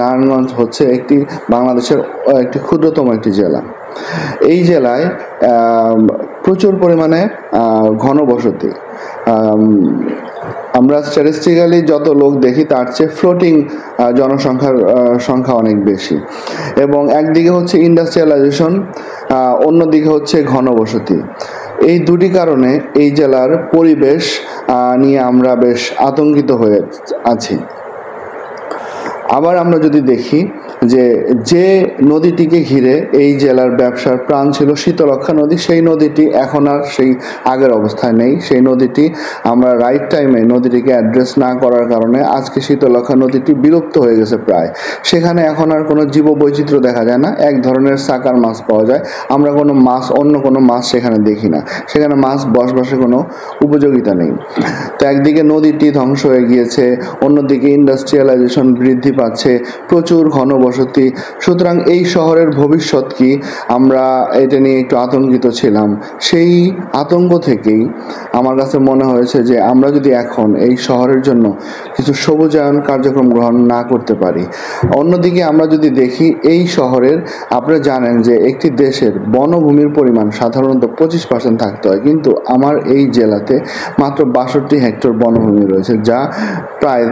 নারায়ণগঞ্জ হচ্ছে একটি বাংলাদেশের একটি ক্ষুদ্রতম একটি জেলা। এই জেলায় প্রচুর পরিমাণে ঘনবসতি। আমরা স্ট্যাটিস্টিক্যালি যত লোক দেখি তার চেয়ে ফ্লোটিং জনসংখ্যার সংখ্যা অনেক বেশি, এবং একদিকে হচ্ছে ইন্ডাস্ট্রিয়ালাইজেশন, অন্যদিকে হচ্ছে ঘনবসতি। এই দুটি কারণে এই জেলার পরিবেশ নিয়ে আমরা বেশ আতঙ্কিত হয়ে আছি। আবার আমরা যদি দেখি যে নদীটিকে ঘিরে এই জেলার ব্যবসার প্রাণ ছিল শীতলক্ষ্যা নদী, সেই নদীটি এখন আর সেই আগের অবস্থায় নেই। সেই নদীটি আমরা রাইট টাইমে নদীটিকে অ্যাড্রেস না করার কারণে আজকে শীতলক্ষ্যা নদীটি বিলুপ্ত হয়ে গেছে প্রায়। সেখানে এখন আর কোনো জীববৈচিত্র্য দেখা যায় না, এক ধরনের সাকার মাছ পাওয়া যায়। আমরা কোনো মাছ, অন্য কোনো মাছ সেখানে দেখি না। সেখানে মাছ বসবাসের কোনো উপযোগিতা নেই। তো একদিকে নদীটি ধ্বংস হয়ে গিয়েছে, অন্যদিকে ইন্ডাস্ট্রিয়ালাইজেশন বৃদ্ধি পাচ্ছে, প্রচুর ঘনবসতি। সুতরাং এই শহরের ভবিষ্যৎ কি, আমরা এটা নিয়ে একটু আতঙ্কিত ছিলাম। সেই আতঙ্ক থেকেই আমার কাছে মনে হয়েছে যে আমরা যদি এখন এই শহরের জন্য কিছু সবুজায়ন কার্যক্রম গ্রহণ না করতে পারি। অন্যদিকে আমরা যদি দেখি এই শহরের, আপনারা জানেন যে একটি দেশের বনভূমির পরিমাণ সাধারণত 25% থাকতে হয়, কিন্তু আমার এই জেলাতে মাত্র 62 হেক্টর বনভূমি রয়েছে, যা প্রায়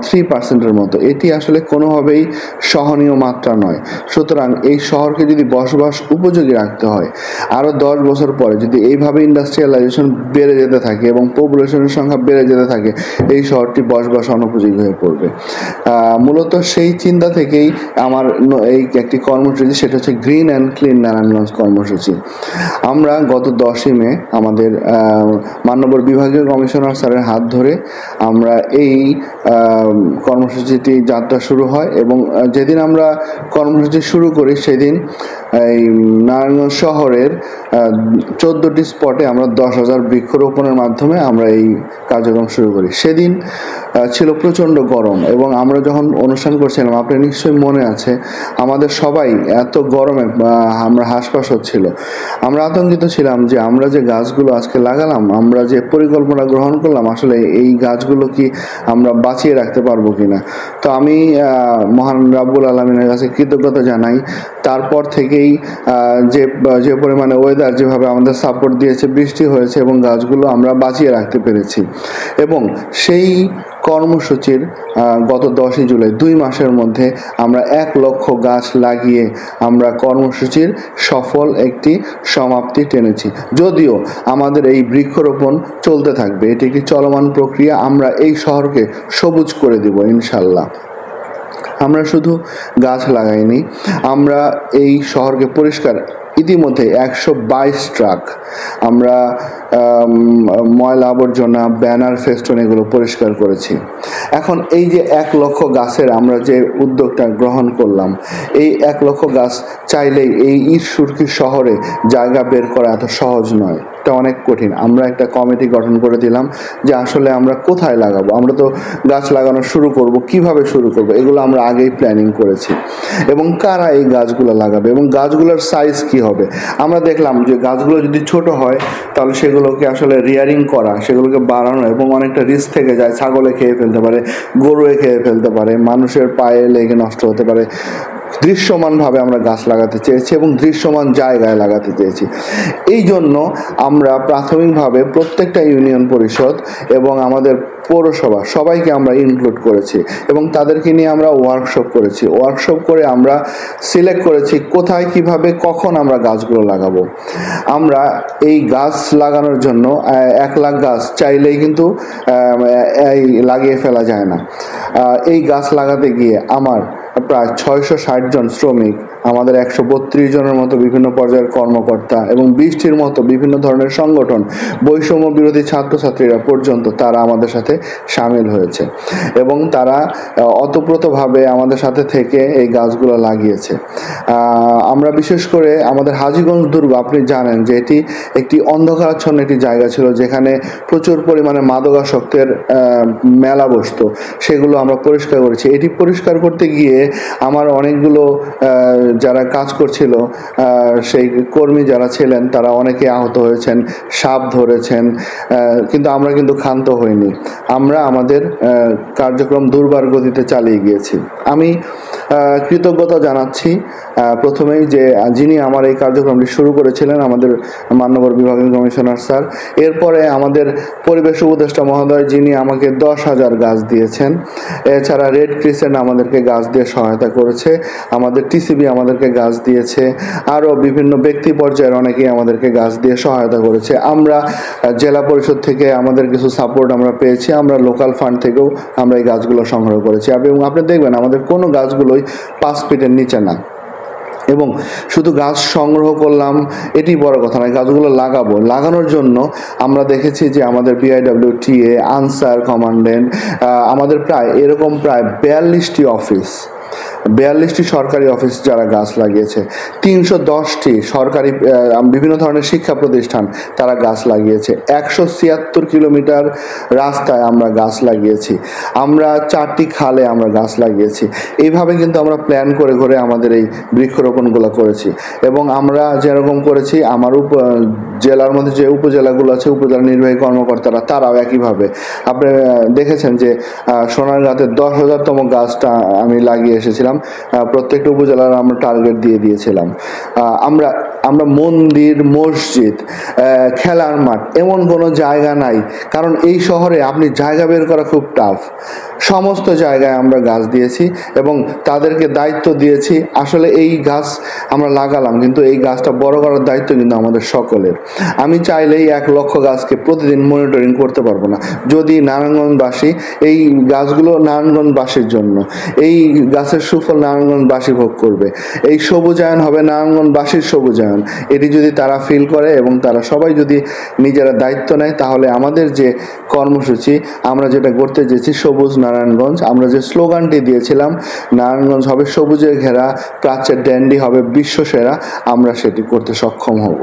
3%-এর মতো। এটি আসলে কোনোভাবেই সহনীয় মাত্রা নয়। সুতরাং এই শহরকে যদি বসবাস উপযোগী রাখতে হয়, আরও 10 বছর পরে যদি এইভাবে ইন্ডাস্ট্রিয়ালাইজেশন বেড়ে যেতে থাকে এবং পপুলেশনের সংখ্যা বেড়ে যেতে থাকে, এই শহরটি বসবাস অনুপযোগী হয়ে পড়বে। মূলত সেই চিন্তা থেকেই আমার এই একটি কর্মসূচি, সেটা হচ্ছে গ্রিন অ্যান্ড ক্লিন নারায়ণগঞ্জ কর্মসূচি। আমরা গত 10ই মে আমাদের মাননীয় বিভাগীয় কমিশনার স্যারের হাত ধরে আমরা এই কর্মসূচিটি যাত্রা শুরু হয়, এবং যেদিন আমরা কর্মসূচি শুরু করি সেদিন এই নারায়ণগঞ্জ শহরের 14টি স্পটে আমরা 10,000 বৃক্ষরোপণের মাধ্যমে আমরা এই কার্যক্রম শুরু করি। সেদিন ছিল প্রচণ্ড গরম, এবং আমরা যখন অনুষ্ঠান করছিলাম, আপনার নিশ্চয়ই মনে আছে, আমাদের সবাই এত গরমে আমরা হাঁসফাঁস হচ্ছিল। আমরা আতঙ্কিত ছিলাম যে আমরা যে গাছগুলো আজকে লাগালাম, আমরা যে পরিকল্পনা গ্রহণ করলাম, আসলে এই গাছগুলো কি আমরা বাঁচিয়ে রাখতে পারবো কিনা। তো আমি মহান রাব্বুল আলামিনের কাছে কৃতজ্ঞতা জানাই। তারপর থেকেই যে পরিমাণে ওয়েদার যেভাবে আমাদের সাপোর্ট দিয়েছে, বৃষ্টি হয়েছে এবং গাছগুলো আমরা বাঁচিয়ে রাখতে পেরেছি। এবং সেই কর্মসূচির গত 10ই জুলাই 2 মাসের মধ্যে আমরা 1 লক্ষ গাছ লাগিয়ে আমরা কর্মসূচির সফল একটি সমাপ্তি টেনেছি। যদিও আমাদের এই বৃক্ষরোপণ চলতে থাকবে, এটি একটি চলমান প্রক্রিয়া। আমরা এই শহরকে সবুজ করে দেব ইনশাল্লাহ। আমরা শুধু গাছ লাগাইনি, আমরা এই শহরকে পরিষ্কার, ইতিমধ্যে 122 ট্রাক আমরা ময়লা আবর্জনা, ব্যানার, ফেস্টুন এগুলো পরিষ্কার করেছি। এখন এই যে 1 লক্ষ গাছের আমরা যে উদ্যোগটা গ্রহণ করলাম, এই 1 লক্ষ গাছ চাইলেই এই ঈশ্বরদী শহরে জায়গা বের করা এত সহজ নয়, এটা অনেক কঠিন। আমরা একটা কমিটি গঠন করে দিলাম যে আসলে আমরা কোথায় লাগাবো, আমরা তো গাছ লাগানো শুরু করব, কিভাবে শুরু করব, এগুলো আমরা আগেই প্ল্যানিং করেছি। এবং কারা এই গাছগুলো লাগাবে এবং গাছগুলোর সাইজ কি হবে। আমরা দেখলাম যে গাছগুলো যদি ছোট হয় তাহলে সেগুলোকে আসলে রিয়ারিং করা, সেগুলোকে বাড়ানো এবং অনেকটা রিস্ক থেকে যায়। ছাগলে খেয়ে ফেলতে পারে, গরুয়ে খেয়ে ফেলতে পারে, মানুষের পায়ে লেগে নষ্ট হতে পারে। দৃশ্যমানভাবে আমরা গাছ লাগাতে চেয়েছি এবং দৃশ্যমান জায়গায় লাগাতে চেয়েছি। এই জন্য আমরা প্রাথমিকভাবে প্রত্যেকটা ইউনিয়ন পরিষদ এবং আমাদের পৌরসভা সবাইকে আমরা ইনক্লুড করেছি এবং তাদেরকে নিয়ে আমরা ওয়ার্কশপ করেছি। ওয়ার্কশপ করে আমরা সিলেক্ট করেছি কোথায়, কিভাবে, কখন আমরা গাছগুলো লাগাবো। আমরা এই গাছ লাগানোর জন্য 1 লাখ গাছ চাইলেই কিন্তু লাগিয়ে ফেলা যায় না। এই গাছ লাগাতে গিয়ে আমার প্রায় 660 জন শ্রমিক, আমাদের 132 জনের মতো বিভিন্ন পর্যায়ের কর্মকর্তা এবং 20টির মতো বিভিন্ন ধরনের সংগঠন, বৈষম্য বিরোধী ছাত্রছাত্রীরা পর্যন্ত তারা আমাদের সাথে সামিল হয়েছে এবং তারা অতপ্রতভাবে আমাদের সাথে থেকে এই গাছগুলো লাগিয়েছে। আমরা বিশেষ করে আমাদের হাজীগঞ্জ দুর্গ, আপনি জানেন যে এটি একটি অন্ধকারাচ্ছন্ন একটি জায়গা ছিল যেখানে প্রচুর পরিমাণে মাদকাসক্তের মেলা বসতো, সেগুলো আমরা পরিষ্কার করেছি। এটি পরিষ্কার করতে গিয়ে আমার অনেকগুলো যারা কাজ করছিল সেই কর্মী যারা ছিলেন তারা অনেকে আহত হয়েছেন, সাপ ধরেছেন, কিন্তু আমরা কিন্তু ক্ষান্ত হইনি। আমরা আমাদের কার্যক্রম দুর্বার গতিতে চালিয়ে গিয়েছি। আমি কৃতজ্ঞতা জানাচ্ছি প্রথমেই যে যিনি আমার এই কার্যক্রমটি শুরু করেছিলেন, আমাদের মান্যবর বিভাগীয় কমিশনার স্যার। এরপরে আমাদের পরিবেশ উপদেষ্টা মহোদয়, যিনি আমাকে 10,000 গাছ দিয়েছেন। এছাড়া রেড ক্রিসেন্ট আমাদেরকে গাছ দিয়ে সহায়তা করেছে, আমাদের টিসিবি আমাদেরকে গাছ দিয়েছে, আরও বিভিন্ন ব্যক্তি পর্যায়ের অনেকেই আমাদেরকে গাছ দিয়ে সহায়তা করেছে। আমরা জেলা পরিষদ থেকে আমাদের কিছু সাপোর্ট আমরা পেয়েছি, আমরা লোকাল ফান্ড থেকেও আমরা এই গাছগুলো সংগ্রহ করেছি। এবং আপনি দেখবেন আমাদের কোনো গাছগুলোই 5 ফিটের নিচে না। এবং শুধু গাছ সংগ্রহ করলাম এটি বড় কথা নয়, গাছগুলো লাগানোর জন্য আমরা দেখেছি যে আমাদের BIWTA, আনসার, কমান্ডেন্ট, আমাদের প্রায় 42টি অফিস, 42টি সরকারি অফিস যারা গাছ লাগিয়েছে, 310টি সরকারি বিভিন্ন ধরনের শিক্ষা প্রতিষ্ঠান তারা গাছ লাগিয়েছে, 176 কিলোমিটার রাস্তায় আমরা গাছ লাগিয়েছি, আমরা 4টি খালে আমরা গাছ লাগিয়েছি। এইভাবে কিন্তু আমরা প্ল্যান করে করে আমাদের এই বৃক্ষরোপণগুলো করেছি। এবং আমরা যেরকম করেছি, আমার জেলার মধ্যে যে উপজেলাগুলো আছে, উপজেলা নির্বাহী কর্মকর্তারা তারাও একইভাবে। আপনি দেখেছেন যে সোনারগাঁতে 10,000তম গাছটা আমি লাগিয়ে এসেছিলাম। প্রত্যেকটা উপজেলার আমরা টার্গেট দিয়ে দিয়েছিলাম। আমরা মন্দির, মসজিদ, খেলার মাঠ, এমন কোনো জায়গা নাই, কারণ এই শহরে আপনি জায়গা বের করা খুব টাফ। সমস্ত জায়গায় আমরা গাছ দিয়েছি এবং তাদেরকে দায়িত্ব দিয়েছি। আসলে এই গাছ আমরা লাগালাম, কিন্তু এই গাছটা বড় করার দায়িত্ব কিন্তু আমাদের সকলের। আমি চাইলেই 1 লক্ষ গাছকে প্রতিদিন মনিটরিং করতে পারবো না। যদি নারায়ণগঞ্জবাসী, এই গাছগুলো নারায়ণগঞ্জবাসীর জন্য, এই গাছের সুফল নারায়ণগঞ্জবাসী ভোগ করবে, এই সবুজায়ন হবে নারায়ণগঞ্জবাসীর সবুজায়ন, এটি যদি তারা ফিল করে এবং তারা সবাই যদি নিজেরা দায়িত্ব নেয়, তাহলে আমাদের যে কর্মসূচি আমরা যেটা করতে চেয়েছি, সবুজ নারায়ণগঞ্জ, আমরা যে স্লোগানটি দিয়েছিলাম, নারায়ণগঞ্জ হবে সবুজে ঘেরা, প্রাচ্যের ড্যান্ডি হবে বিশ্বসেরা, আমরা সেটি করতে সক্ষম হব।